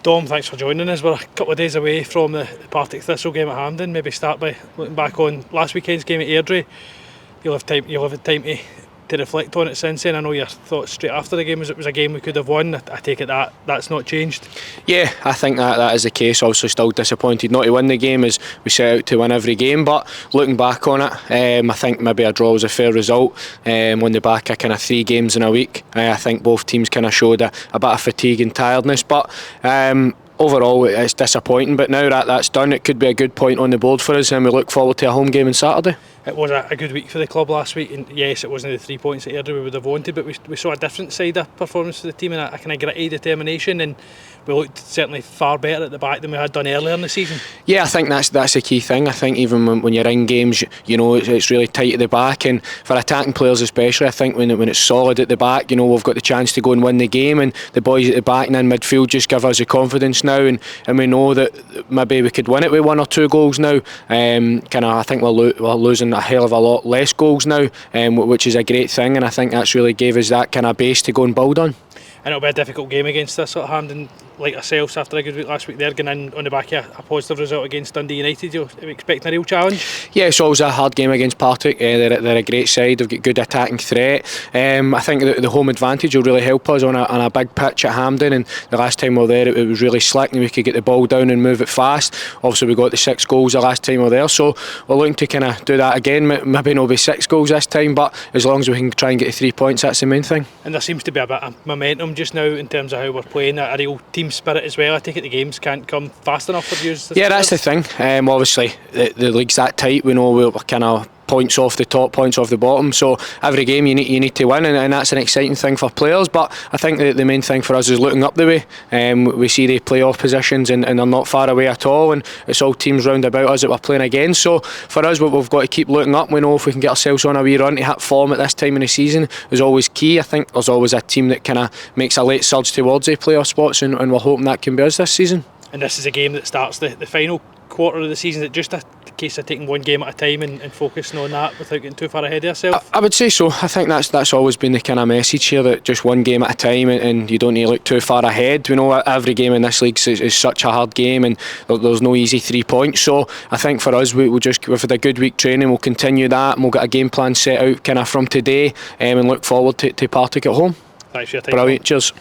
Dom, thanks for joining us. We're a couple of days away from the Partick Thistle game at Hampden. Maybe start by looking back on last weekend's game at Airdrie. You'll have time to reflect on it since then. I know your thoughts straight after the game was it was a game we could have won. I take it that's not changed. Yeah, I think that is the case. Also, still disappointed not to win the game as we set out to win every game. But looking back on it, I think maybe a draw was a fair result. On the back of kind of 3 games in a week, I think both teams kind of showed a bit of fatigue and tiredness. But overall, it's disappointing. But now that's done, it could be a good point on the board for us, and we look forward to a home game on Saturday. It was a good week for the club last week, and yes, it wasn't the 3 points at Airdrie we would have wanted, but we saw a different side of performance for the team and a kind of gritty determination, and we looked certainly far better at the back than we had done earlier in the season. Yeah, I think that's the key thing. I think even when you're in games, you know, it's really tight at the back, and for attacking players especially, I think when it's solid at the back, you know, we've got the chance to go and win the game, and the boys at the back and in midfield just give us the confidence now, and we know that maybe we could win it with 1 or 2 goals now. I think we're losing a hell of a lot less goals now, which is a great thing, and I think that's really gave us that kind of base to go and build on. And it'll be a difficult game against Thistle at Hampden, like ourselves after a good week last week. They're going in on the back of a positive result against Dundee United. You're expecting a real challenge? Yeah, it's always a hard game against Partick. They're a great side. They've got good attacking threat. I think the home advantage will really help us on a big pitch at Hampden, and the last time we were there it was really slick and we could get the ball down and move it fast. Obviously we got the 6 goals the last time we were there, so we're looking to kind of do that again. Maybe not be 6 goals this time, but as long as we can try and get the 3 points, that's the main thing. And there seems to be a bit of momentum just now in terms of how we're playing, a real team spirit as well. I take it the games can't come fast enough for you. Yeah, that's the thing. Obviously the league's that tight. We know we're kind of points off the top, points off the bottom, so every game you need to win, and that's an exciting thing for players. But I think the main thing for us is looking up the way. We see the playoff positions and they're not far away at all, and it's all teams round about us that we're playing against. So for us, we've got to keep looking up. We know if we can get ourselves on a wee run to hit form at this time in the season is always key. I think there's always a team that kind of makes a late surge towards the playoff spots, and we're hoping that can be us this season. And this is a game that starts the final quarter of the season. Is it just a case of taking one game at a time and focusing on that without getting too far ahead of yourself? I would say so. I think that's always been the kind of message here, that just one game at a time, and you don't need to look too far ahead. We know every game in this league is such a hard game, and there's no easy 3 points. So I think for us, we've had a good week training. We'll continue that, and we'll get a game plan set out kind of from today, and look forward to Partick at home. Thanks for your time. Brilliant. Cheers.